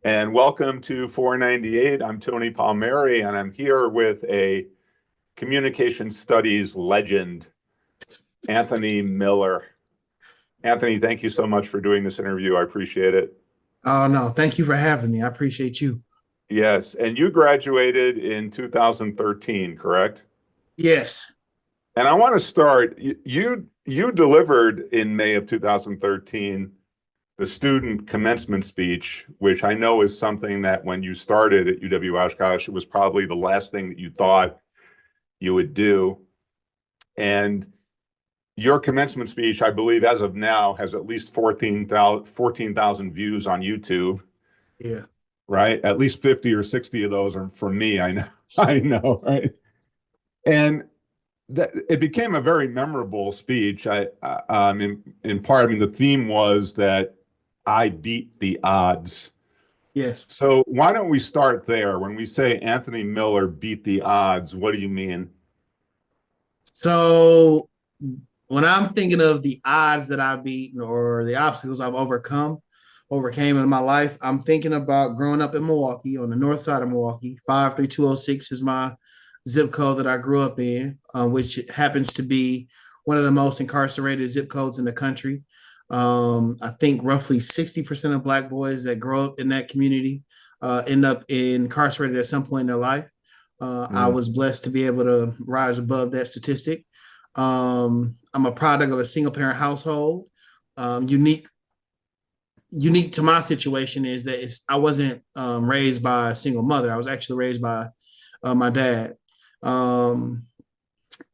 And welcome to 498. I'm Tony Palmeri, and I'm here with a communication studies legend, Anthony Miller. Anthony, thank you so much for doing this interview. I appreciate it. Oh no, thank you for having me. I appreciate you. Yes, and you graduated in 2013, correct? Yes. And I want to start. You delivered in May of 2013 the student commencement speech, which I know is something that when you started at UW Oshkosh, it was probably the last thing that you thought you would do. And your commencement speech, I believe, as of now, has at least 14,000 views on YouTube, Yeah. right? At least 50 or 60 of those are from me. I know, I know, right? And that it became a very memorable speech. In part, I mean, the theme was that I beat the odds. Yes. So why don't we start there? When we say Anthony Miller beat the odds, what do you mean? So when I'm thinking of the odds that I've beaten or the obstacles I've overcame in my life, I'm thinking about growing up in Milwaukee on the north side of Milwaukee. 53206 is my zip code that I grew up in, which happens to be one of the most incarcerated zip codes in the country. I think roughly 60% of Black boys that grow up in that community end up incarcerated at some point in their life. I Mm. was blessed to be able to rise above that statistic. I'm a product of a single parent household. Unique to my situation is that I wasn't raised by a single mother. I was actually raised by my dad. Um,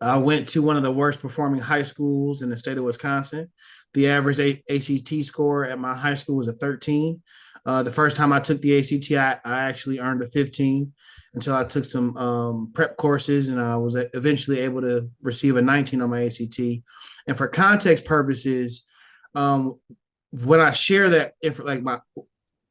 I went to one of the worst performing high schools in the state of Wisconsin. The average ACT score at my high school was a 13. The first time I took the ACT, I actually earned a 15 until I took some prep courses and I was eventually able to receive a 19 on my ACT. And for context purposes, um, when I share that, like my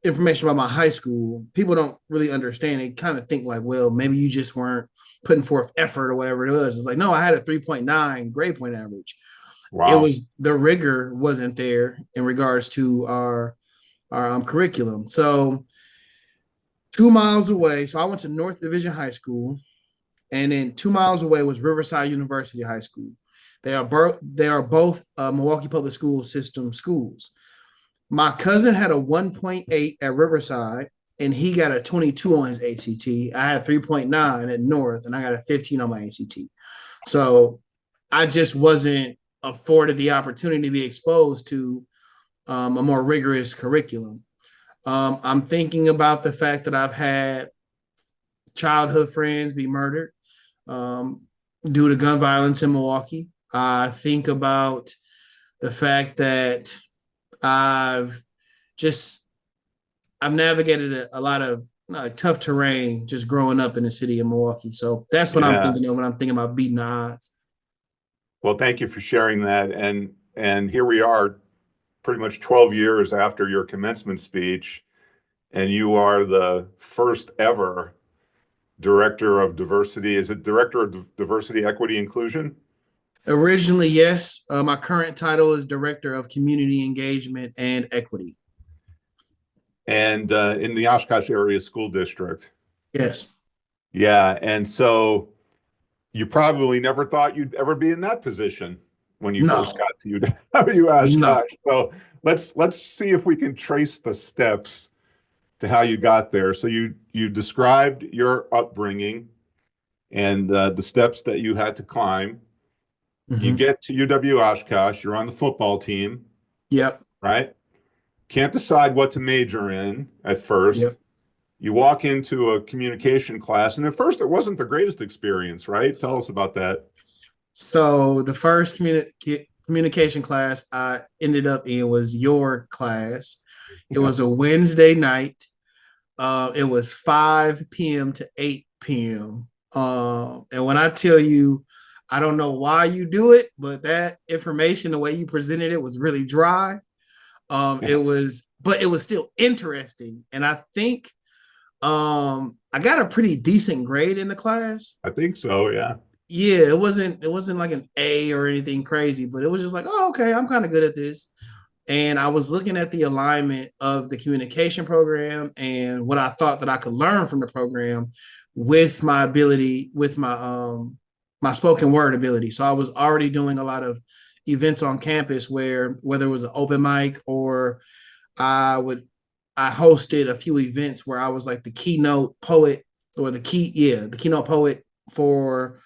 information about my high school, people don't really understand. They kind of think like, well, maybe you just weren't putting forth effort or whatever it was. It's like, no, I had a 3.9 grade point average. It Wow. was the rigor wasn't there in regards to our curriculum. So 2 miles away, so I went to North Division High School, and then 2 miles away was Riverside University High School. They are both Milwaukee Public School System schools. My cousin had a 1.8 at Riverside, and he got a 22 on his ACT. I had 3.9 at North, and I got a 15 on my ACT. So I just wasn't afforded the opportunity to be exposed to a more rigorous curriculum. I'm thinking about the fact that I've had childhood friends be murdered um, due to gun violence in Milwaukee. I think about the fact that I've just I've navigated a lot of tough terrain just growing up in the city of Milwaukee. So that's what I'm thinking of Yes. when I'm thinking about beating the odds. Well, thank you for sharing that. And here we are, pretty much 12 years after your commencement speech, and you are the first ever director of diversity. Is it director of diversity, equity, inclusion? Originally, yes. My current title is Director of Community Engagement and Equity. And in the Oshkosh Area School District. Yes. Yeah. And so you probably never thought you'd ever be in that position when you first No. got to UW Oshkosh. No. So let's see if we can trace the steps to how you got there. So you described your upbringing and the steps that you had to climb. You Mm-hmm. get to UW Oshkosh. You're on the football team, Yep. right? Can't decide what to major in at first. Yep. You walk into a communication class, and at first it wasn't the greatest experience, right? Tell us about that. So the first communication class I ended up in was your class. It Yeah. was a Wednesday night. It was 5 p.m. to 8 p.m. And when I tell you, I don't know why you do it, but that information, the way you presented it, was really dry. But it was still interesting, and I think I got a pretty decent grade in the class. I think so, yeah. Yeah, it wasn't like an A or anything crazy, but it was just like, oh, okay, I'm kind of good at this. And I was looking at the alignment of the communication program and what I thought that I could learn from the program with my ability, with my spoken word ability. So I was already doing a lot of events on campus where whether it was an open mic or I would I hosted a few events where I was like the keynote poet or the keynote poet for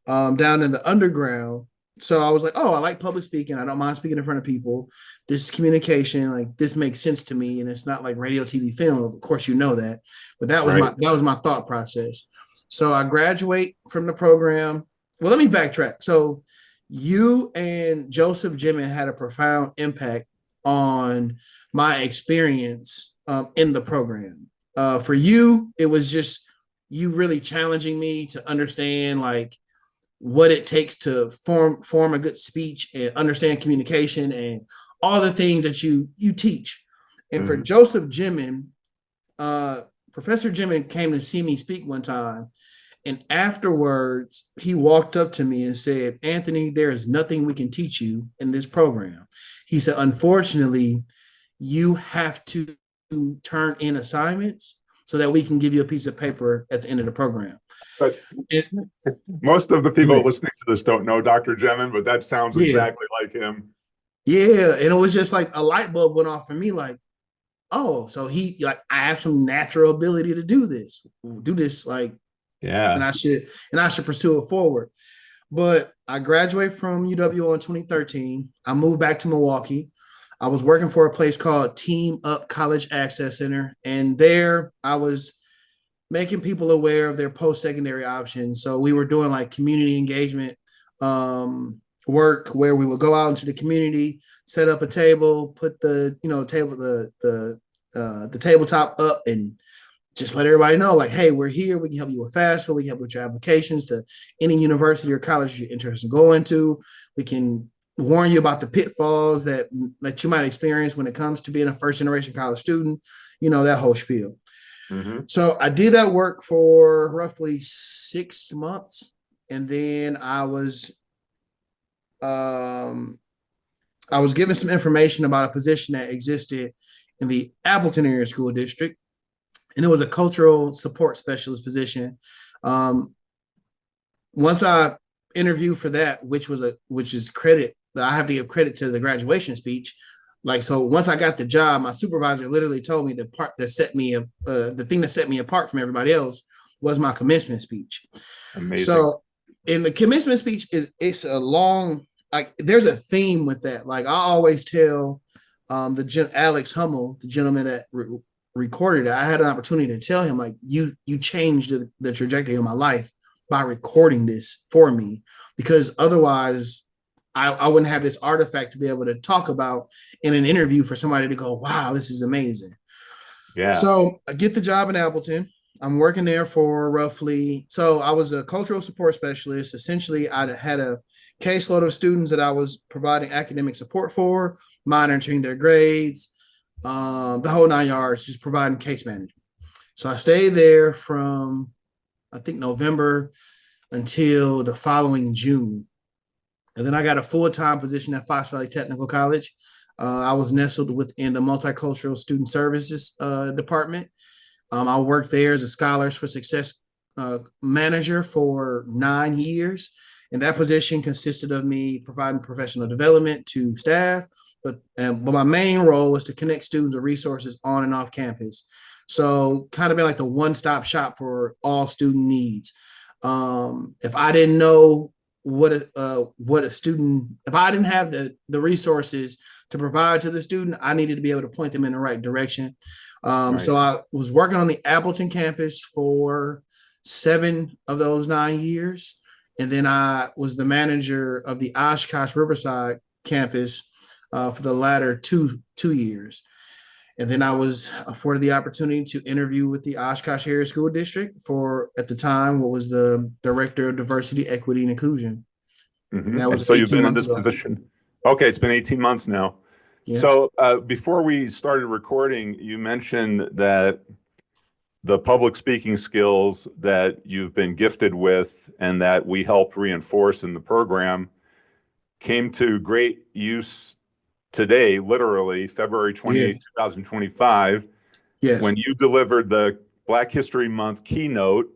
down in the underground. So I was like, oh, I like public speaking. I don't mind speaking in front of people. This communication, like this makes sense to me, and it's not like radio, TV, film. Of course, you know that, but Right. that was my thought process. So I graduate from the program. Well, let me backtrack. So you and Joseph Jimin had a profound impact on my experience in the program. For you, it was just you really challenging me to understand like what it takes to form a good speech and understand communication and all the things that you teach. And for Mhm. Joseph Jimin, uh, Professor Jimin came to see me speak one time, and afterwards he walked up to me and said, "Anthony, there is nothing we can teach you in this program." He said, "Unfortunately, you have to turn in assignments so that we can give you a piece of paper at the end of the program." That's It, most of the people yeah, listening to this don't know Dr. Jemin, but that sounds yeah, exactly like him. yeah. And it was just like a light bulb went off for me, like, oh, so he like I have some natural ability to do this, like, and Yeah. I should pursue it forward. But I graduated from UW in 2013. I moved back to Milwaukee. I was working for a place called Team Up College Access Center, and there I was making people aware of their post-secondary options. So we were doing like community engagement work where we would go out into the community, set up a table, put the the tabletop up, and just let everybody know, like, hey, we're here. We can help you with FAFSA. We can help with your applications to any university or college you're interested in going to. We can warn you about the pitfalls that you might experience when it comes to being a first generation college student. You know, that whole spiel. Hmm. So I did that work for roughly 6 months, and then um, I was given some information about a position that existed in the Appleton area school district, and it was a cultural support specialist position. Um, Once I interviewed for that, which is credit, I have to give credit to the graduation speech. Like, so once I got the job, my supervisor literally told me the thing that set me apart from everybody else was my commencement speech. Amazing. So in the commencement speech, it's a long, like there's a theme with that. Like I always tell Alex Hummel, the gentleman that recorded it, I had an opportunity to tell him like you changed the trajectory of my life by recording this for me, because otherwise I wouldn't have this artifact to be able to talk about in an interview for somebody to go, wow, this is amazing. Yeah. So I get the job in Appleton. I'm working there for so I was a cultural support specialist. Essentially, I had a caseload of students that I was providing academic support for, monitoring their grades, the whole 9 yards, just providing case management. So I stayed there from, I think, November until the following June. And then I got a full-time position at Fox Valley Technical College. I was nestled within the multicultural student services department. I worked there as a Scholars for Success manager for 9 years. And that position consisted of me providing professional development to staff, but my main role was to connect students with resources on and off campus. So kind of be like the one-stop shop for all student needs. If I didn't know what a student, if I didn't have the resources to provide to the student, I needed to be able to point them in the right direction. So Nice. I was working on the Appleton campus for 7 of those 9 years. And then I was the manager of the Oshkosh Riverside campus for the latter two years. And then I was afforded the opportunity to interview with the Oshkosh Area School District for, at the time, what was the Director of Diversity, Equity, and Inclusion. And Hmm. that And was so you've 18 been in months this ago. position. Okay, it's been 18 months now. Yeah. So before we started recording, you mentioned that the public speaking skills that you've been gifted with and that we helped reinforce in the program came to great use today, literally February Yeah. 28, 2025, Yes. when you delivered the Black History Month keynote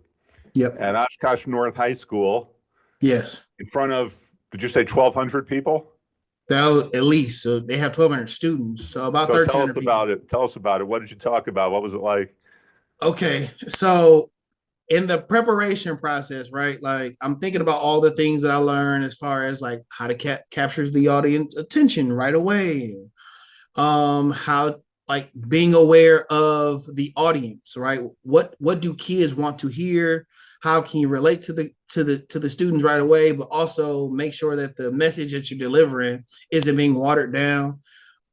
Yep. at Oshkosh North High School Yes. in front of, did you say 1,200 people? That was at least. So they have 1,200 students. So about So tell us 1,300 people. about it. Tell us about it. What did you talk about? What was it like? Okay. So in the preparation process, right? Like I'm thinking about all the things that I learned as far as like how to captures the audience attention right away. How like being aware of the audience, right? What do kids want to hear? How can you relate to the students right away, but also make sure that the message that you're delivering isn't being watered down.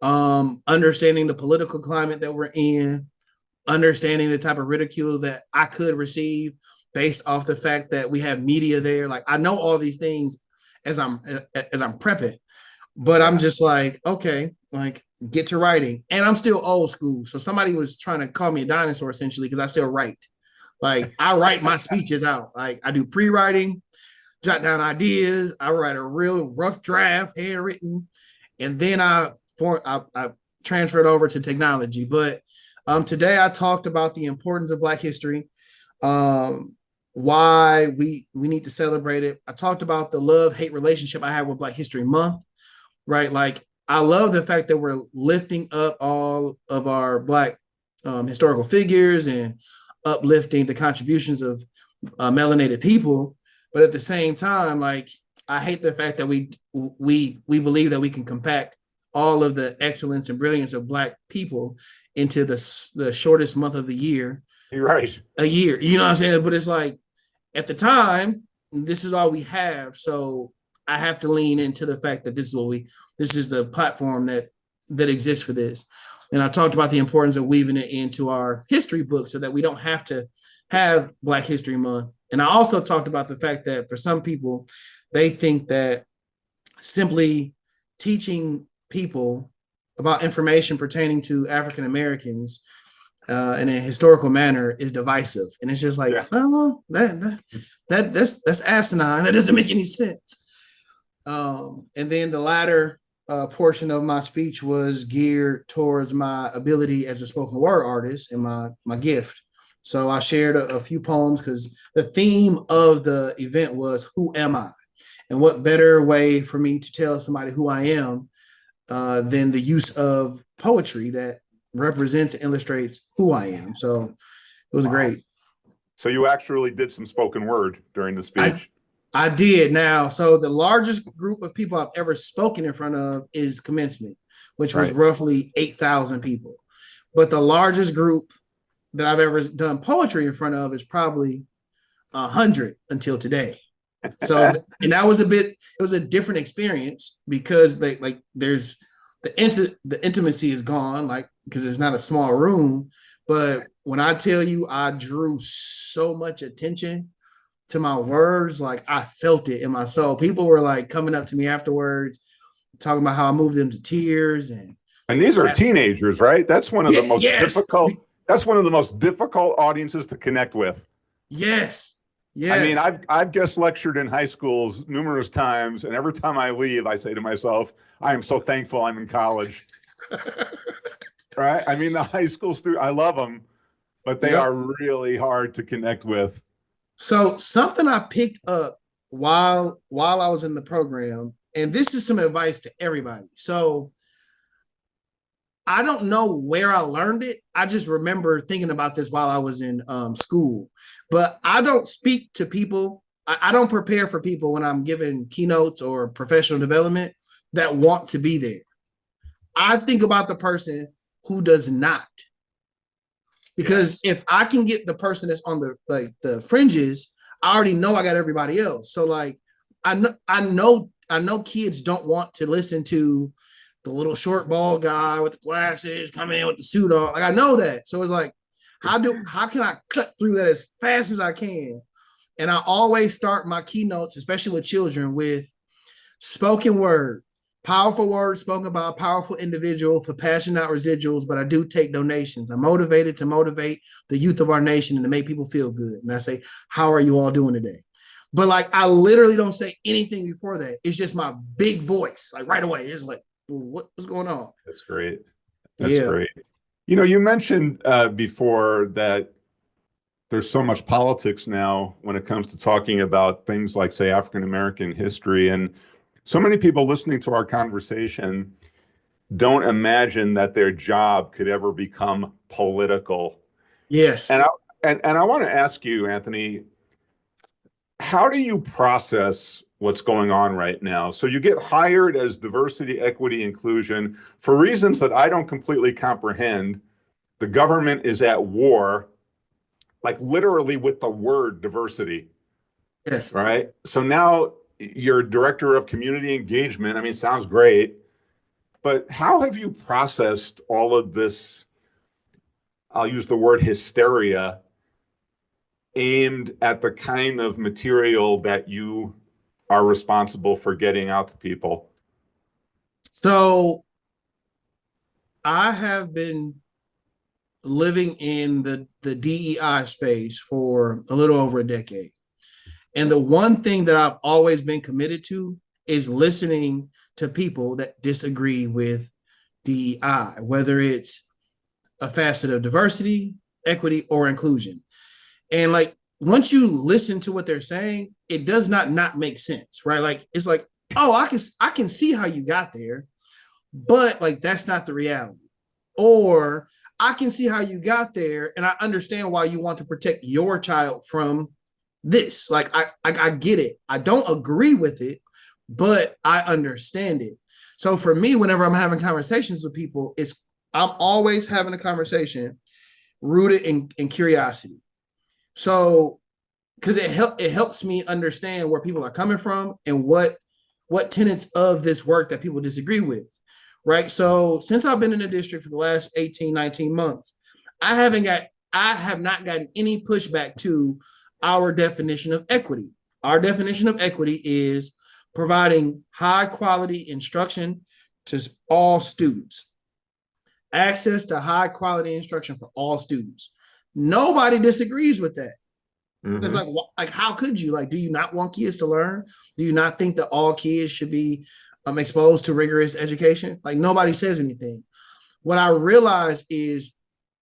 Understanding the political climate that we're in, understanding the type of ridicule that I could receive based off the fact that we have media there. Like I know all these things as I'm prepping, but Yeah. I'm just like, okay, like get to writing. And I'm still old school. So somebody was trying to call me a dinosaur essentially because I still write. Like I write my speeches out. Like I do pre-writing, jot down ideas. I write a real rough draft, handwritten, and then I transferred over to technology. But today I talked about the importance of Black history, um, why we need to celebrate it. I talked about the love-hate relationship I have with Black History Month, right? Like I love the fact that we're lifting up all of our Black historical figures and uplifting the contributions of melanated people, but at the same time, like I hate the fact that we believe that we can compact all of the excellence and brilliance of Black people into the shortest month of the year, You're right. a year. You know what I'm saying? But it's like at the time, this is all we have, so I have to lean into the fact that this is the platform that exists for this. And I talked about the importance of weaving it into our history book so that we don't have to have Black History Month. And I also talked about the fact that for some people, they think that simply teaching people about information pertaining to African Americans in a historical manner is divisive, and it's just like, Yeah. oh, that's asinine. That doesn't make any sense. And then the latter portion of my speech was geared towards my ability as a spoken word artist and my gift. So I shared a few poems because the theme of the event was "Who am I?" And what better way for me to tell somebody who I am than the use of poetry that represents and illustrates who I am. So it was Wow. great. So you actually did some spoken word during the I speech. I did now. So the largest group of people I've ever spoken in front of is commencement, which was Right. roughly 8,000 people. But the largest group that I've ever done poetry in front of is probably 100 until today. So, and that was it was a different experience because they like there's the intimacy is gone, like because it's not a small room. But when I tell you I drew so much attention to my words, like I felt it in my soul. People were like coming up to me afterwards, talking about how I moved them to tears. And these are teenagers, right? That's one of the most Yes, difficult. That's one of the most difficult audiences to connect with. yes, I mean, yes. I've guest lectured in high schools numerous times, and every time I leave, I say to myself, I am so thankful I'm in college. Right? I mean, the high school student, I love them, but they Yep. are really hard to connect with. So something I picked up while I was in the program, and this is some advice to everybody. So I don't know where I learned it. I just remember thinking about this while I was in school. But I don't speak to people. I don't prepare for people when I'm giving keynotes or professional development that want to be there. I think about the person who does not. Because Yes. if I can get the person that's on the fringes, I already know I got everybody else. So like I know kids don't want to listen to the little short ball guy with the glasses coming in with the suit on. Like I know that. So it's like, how can I cut through that as fast as I can? And I always start my keynotes, especially with children, with spoken word, powerful words spoken by a powerful individual for passion, not residuals. But I do take donations. I'm motivated to motivate the youth of our nation and to make people feel good. And I say, how are you all doing today? But like, I literally don't say anything before that. It's just my big voice, like right away. It's like, what's going on? That's great. That's Yeah. great. You know, you mentioned before that there's so much politics now when it comes to talking about things like, say, African American history. And so many people listening to our conversation don't imagine that their job could ever become political. Yes. And I want to ask you, Anthony, how do you process what's going on right now? So you get hired as diversity, equity, inclusion for reasons that I don't completely comprehend. The government is at war, like literally with the word diversity, Yes. right? So now you're director of community engagement. I mean, sounds great, but how have you processed all of this? I'll use the word hysteria aimed at the kind of material that you are responsible for getting out to people. So I have been living in the DEI space for a little over a decade. And the one thing that I've always been committed to is listening to people that disagree with DEI, whether it's a facet of diversity, equity, or inclusion. And like once you listen to what they're saying, it does not make sense, right? Like it's like, oh, I can see how you got there, but like that's not the reality. Or I can see how you got there, and I understand why you want to protect your child from this. Like I get it. I don't agree with it, but I understand it. So for me, whenever I'm having conversations with people, it's I'm always having a conversation rooted in curiosity. So because it helps me understand where people are coming from and what tenets of this work that people disagree with, right? So since I've been in the district for the last 18, 19 months, I have not gotten any pushback to our definition of equity. Our definition of equity is providing high quality instruction to all students, access to high quality instruction for all students. Nobody disagrees with that. It's Mm-hmm. like how could you? Like, do you not want kids to learn? Do you not think that all kids should be exposed to rigorous education? Like nobody says anything. What I realize is,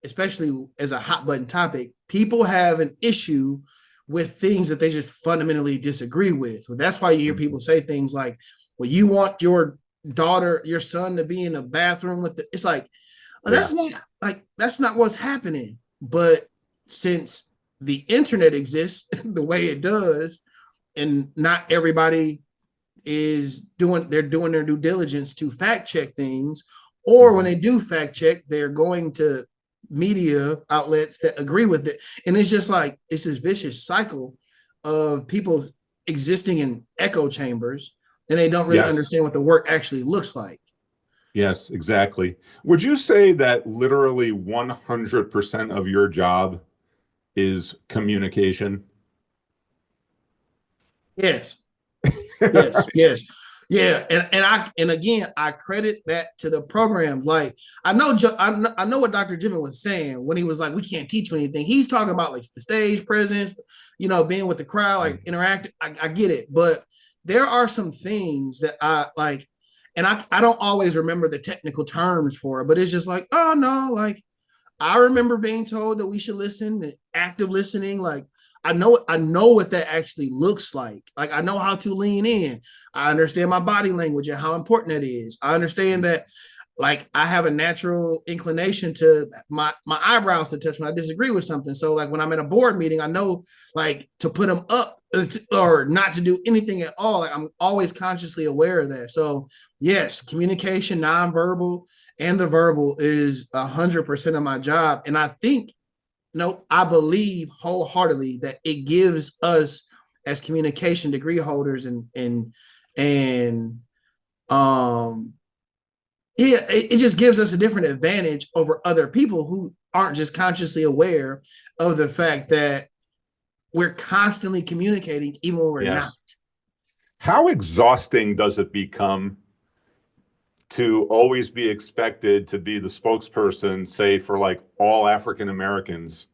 especially as a hot button topic, people have an issue with things that they just fundamentally disagree with. Well, that's why you hear people say things like, "Well, you want your daughter, your son to be in a bathroom with the." It's like, well, Yeah. that's not what's happening. But since the internet exists the way it does, and not everybody is doing their due diligence to fact check things, or when they do fact check, they're going to media outlets that agree with it. And it's just like it's this vicious cycle of people existing in echo chambers and they don't really Yes. understand what the work actually looks like. Yes, exactly. Would you say that literally 100% of your job is communication? Yes. Yes, yes. Yeah, and again, I credit that to the programs. Like I know what Dr. Jimmy was saying when he was like, "We can't teach you anything." He's talking about like the stage presence, being with the crowd, like interacting. I get it, but there are some things that I like, and I don't always remember the technical terms for it, but it's just like, oh no, like I remember being told that we should listen, active listening. Like I know what that actually looks like. Like I know how to lean in. I understand my body language and how important that is. I understand that like I have a natural inclination to my eyebrows to touch when I disagree with something. So like when I'm at a board meeting, I know like to put them up or not to do anything at all. Like I'm always consciously aware of that. So yes, communication, nonverbal, and the verbal is 100% of my job. And I think no, I believe wholeheartedly that it gives us as communication degree holders and um yeah, it just gives us a different advantage over other people who aren't just consciously aware of the fact that we're constantly communicating even when we're not. Yes. How exhausting does it become to always be expected to be the spokesperson, say, for like all African Americans?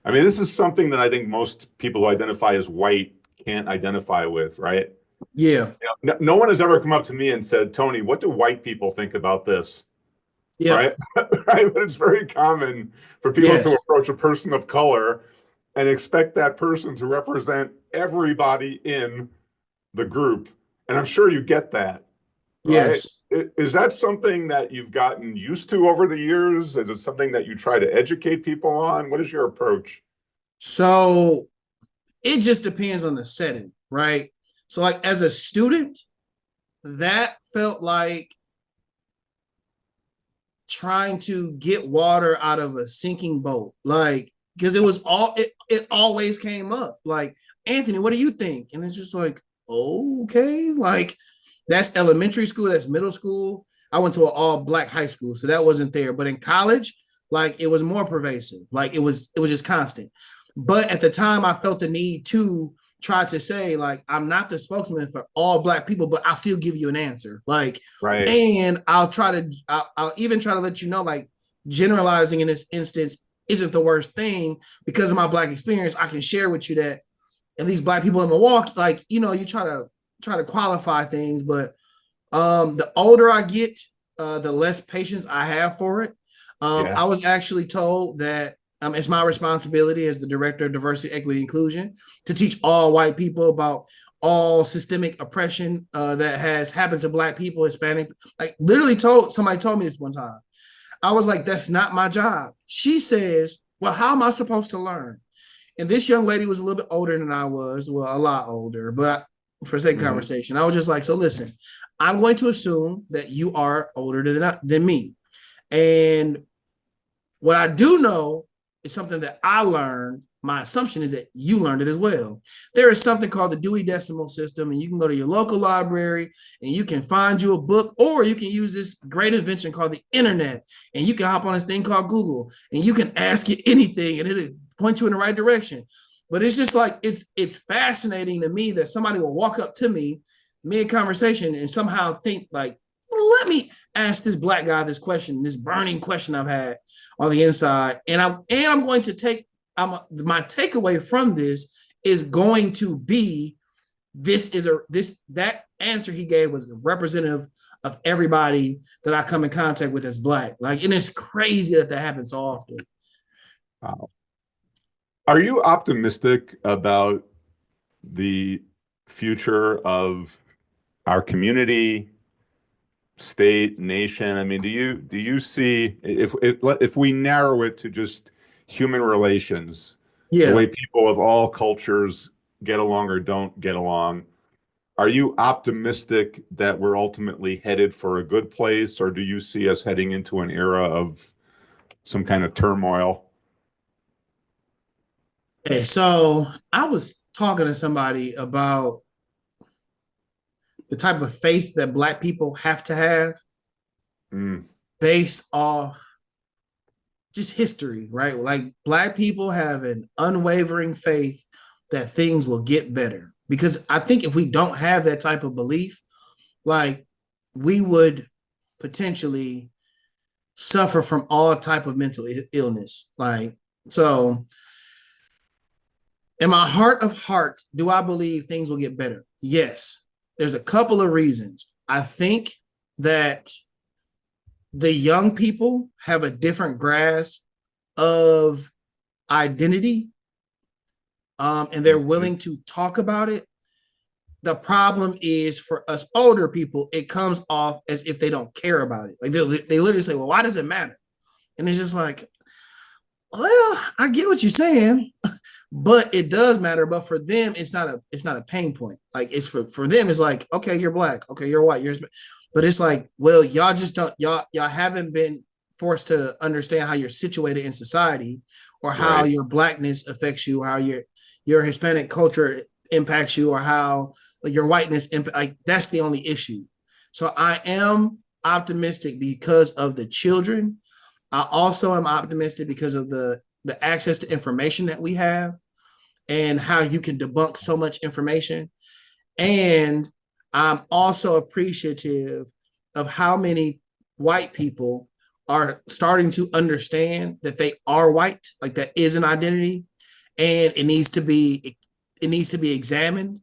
I mean, this is something that I think most people who identify as white can't identify with, right? Yeah. No one has ever come up to me and said, Tony, what do white people think about this? Yep. Right? Right? But it's very common for people to Yes. approach a person of color and expect that person to represent everybody in the group. And I'm sure you get that, right? Yes. Is that something that you've gotten used to over the years? Is it something that you try to educate people on? What is your approach? So it just depends on the setting, right? So, like as a student, that felt like trying to get water out of a sinking boat. Like, because it always came up. Like, Anthony, what do you think? And it's just like, okay, like that's elementary school, that's middle school. I went to an all black high school, so that wasn't there. But in college, like it was more pervasive. Like it was just constant. But at the time, I felt the need to try to say, like, I'm not the spokesman for all black people, but I'll still give you an answer. Like, Right. and I'll even try to let you know, like, generalizing in this instance isn't the worst thing because of my black experience. I can share with you that at least black people in Milwaukee, like, you try to qualify things, but the older I get, the less patience I have for it. Yeah. I was actually told that it's my responsibility as the director of diversity, equity, inclusion to teach all white people about all systemic oppression that has happened to black people, Hispanic. Like literally somebody told me this one time. I was like, that's not my job. She says, well, how am I supposed to learn? And this young lady was a little bit older than I was, well, a lot older, but for sake of Mhm. conversation, I was just like, so listen, I'm going to assume that you are older than me. And what I do know is something that I learned. My assumption is that you learned it as well. There is something called the Dewey Decimal System, and you can go to your local library and you can find you a book, or you can use this great invention called the internet, and you can hop on this thing called Google, and you can ask it anything, and it'll point you in the right direction. But it's just like it's fascinating to me that somebody will walk up to me mid conversation and somehow think like, well, let me ask this black guy this question, this burning question I've had on the inside, and I'm going to take my takeaway from this is going to be that answer he gave was representative of everybody that I come in contact with as black. Like, and it's crazy that happens so often. Wow. Are you optimistic about the future of our community, state, nation? I mean, do you see if we narrow it to just human relations, the Yeah. way people of all cultures get along or don't get along, are you optimistic that we're ultimately headed for a good place, or do you see us heading into an era of some kind of turmoil? Okay, so I was talking to somebody about the type of faith that black people have to have Mm, based off just history, right? Like black people have an unwavering faith that things will get better. Because I think if we don't have that type of belief, like we would potentially suffer from all type of mental illness. Like, so in my heart of hearts, do I believe things will get better? Yes. There's a couple of reasons. I think that the young people have a different grasp of identity, and they're mhm. willing to talk about it. The problem is for us older people, it comes off as if they don't care about it. Like they literally say, well, why does it matter? And it's just like, well, I get what you're saying, but it does matter. But for them, it's not a pain point. Like it's for them, it's like, okay, you're black, okay, you're white, but it's like, well, y'all just don't y'all haven't been forced to understand how you're situated in society, or how Right. your blackness affects you, how your Hispanic culture impacts you, or how like your whiteness like that's the only issue. So I am optimistic because of the children. I also am optimistic because of the access to information that we have and how you can debunk so much information. And I'm also appreciative of how many white people are starting to understand that they are white, like that is an identity, and it needs to be examined.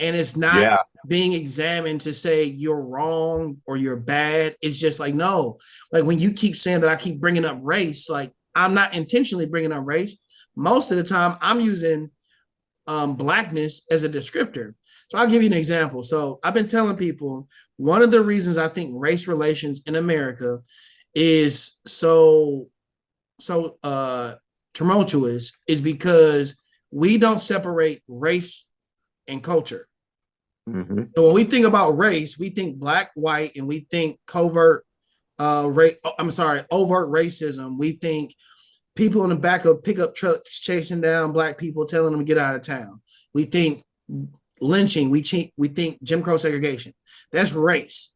and it's not Yeah. being examined to say you're wrong or you're bad. It's just like, no, like when you keep saying that I keep bringing up race, like I'm not intentionally bringing up race. Most of the time I'm using blackness as a descriptor. So I'll give you an example. So I've been telling people one of the reasons I think race relations in America is so tumultuous is because we don't separate race and culture. Hmm. So when we think about race, we think black, white, and we think covert race. I'm sorry, overt racism. We think people in the back of pickup trucks chasing down black people, telling them to get out of town. We think lynching. We think Jim Crow segregation. That's race,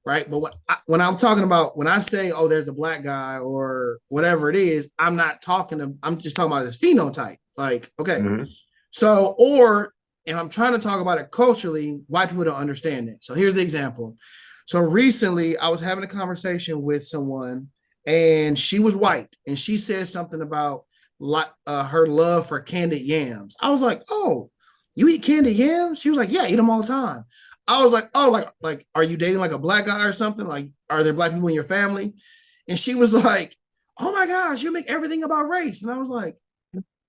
right? But when I'm talking about when I say, oh, there's a black guy or whatever it is, I'm not talking. I'm just talking about this phenotype. Like, okay, Hmm. so or if I'm trying to talk about it culturally, white people don't understand it. So here's the example. So recently, I was having a conversation with someone, and she was white, and she said something about her love for candied yams. I was like, "Oh, you eat candied yams?" She was like, "Yeah, I eat them all the time." I was like, "Oh, like, are you dating like a black guy or something? Like, are there black people in your family?" And she was like, "Oh my gosh, you make everything about race." And I was like,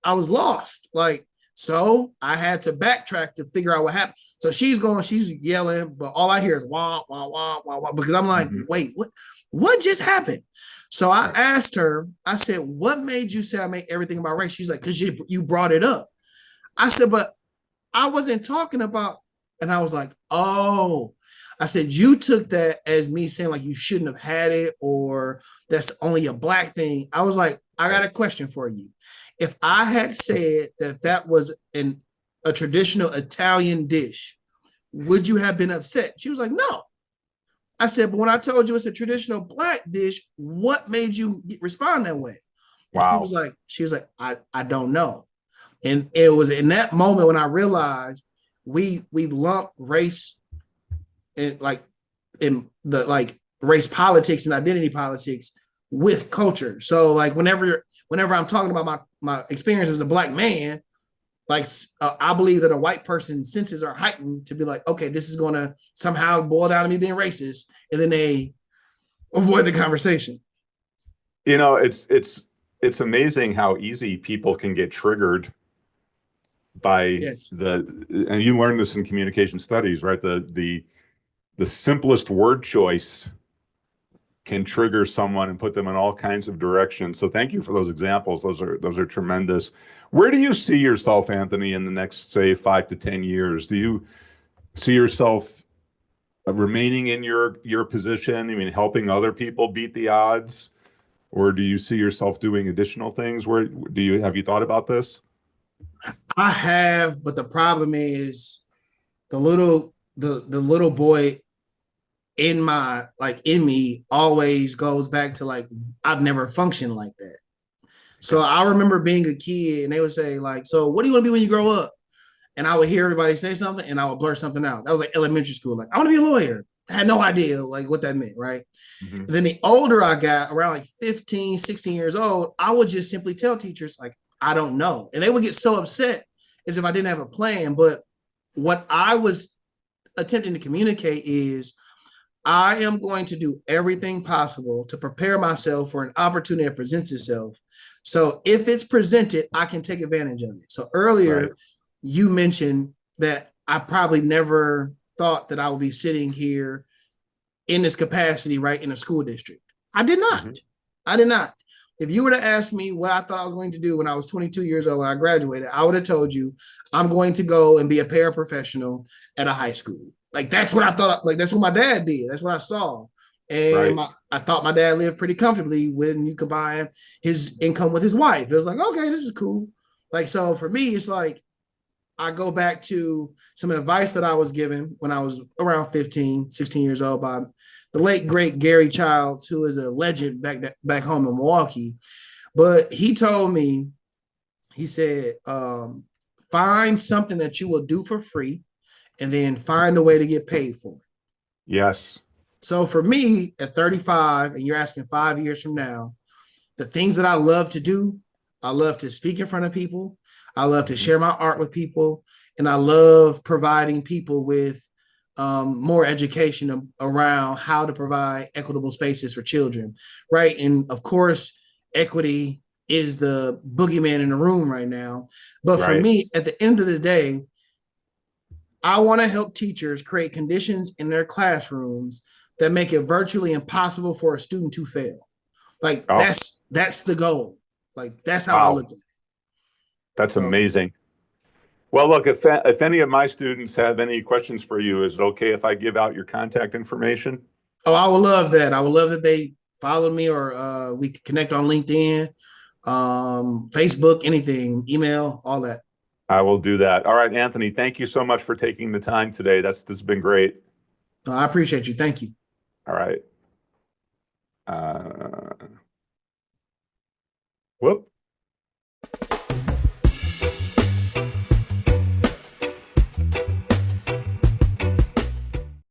I was lost. Like, so I had to backtrack to figure out what happened. So she's yelling, but all I hear is wah, wah, wah, wah, wah, because I'm like, Hmm. wait, what just happened? So I Right. asked her, I said, what made you say I make everything about race? She's like, because you brought it up. I said, but I wasn't talking about, and I was like, oh, I said, you took that as me saying like you shouldn't have had it or that's only a black thing. I was like, I got Right. a question for you. If I had said that was a traditional Italian dish, would you have been upset? She was like, no. I said, but when I told you it's a traditional black dish, what made you respond that way? And Wow. she was like, I don't know. And it was in that moment when I realized we lump race and like in the like race politics and identity politics with culture. So like whenever I'm talking about my experience as a black man, like I believe that a white person's senses are heightened to be like, okay, this is going to somehow boil down to me being racist, and then they avoid the conversation. It's amazing how easy people can get triggered by Yes. and you learned this in communication studies, right? The simplest word choice can trigger someone and put them in all kinds of directions. So thank you for those examples. Those are tremendous. Where do you see yourself, Anthony, in the next, say, 5 to 10 years? Do you see yourself remaining in your position? I mean, helping other people beat the odds, or do you see yourself doing additional things? Where do you have you thought about this? I have, but the problem is the little boy in me always goes back to like I've never functioned like that. So I remember being a kid and they would say like, so what do you want to be when you grow up? And I would hear everybody say something and I would blurt something out. That was like elementary school. Like, I want to be a lawyer. I had no idea like what that meant, right? Hmm. And then the older I got, around like 15, 16 years old, I would just simply tell teachers, like, I don't know. And they would get so upset as if I didn't have a plan. But what I was attempting to communicate is I am going to do everything possible to prepare myself for an opportunity that presents itself. So if it's presented, I can take advantage of it. So Right. earlier, you mentioned that I probably never thought that I would be sitting here in this capacity, right, in a school district. I did not. Hmm. I did not. If you were to ask me what I thought I was going to do when I was 22 years old when I graduated, I would have told you I'm going to go and be a paraprofessional at a high school. Like that's what I thought. Like that's what my dad did. That's what I saw. And Right. I thought my dad lived pretty comfortably when you combine his income with his wife. It was like, okay, this is cool. Like so for me, it's like I go back to some advice that I was given when I was around 15, 16 years old by the late great Gary Childs, who is a legend back home in Milwaukee. But he told me, he said, find something that you will do for free and then find a way to get paid for it. Yes. So for me at 35, and you're asking 5 years from now, the things that I love to do, I love to speak in front of people. I love to Hmm. share my art with people. and I love providing people with more education around how to provide equitable spaces for children, right? And of course, equity is the boogeyman in the room right now. But for Right. me, at the end of the day, I want to help teachers create conditions in their classrooms that make it virtually impossible for a student to fail. Like Oh, that's the goal. Like that's how I look wow. at it. That's So amazing. Well, look, if any of my students have any questions for you, is it okay if I give out your contact information? oh, I would love that. I would love that they follow me or we could connect on LinkedIn, Facebook, anything, email, all that. I will do that. All right, Anthony, thank you so much for taking the time today. This has been great. I appreciate you. Thank you. All right. Uh, whoop.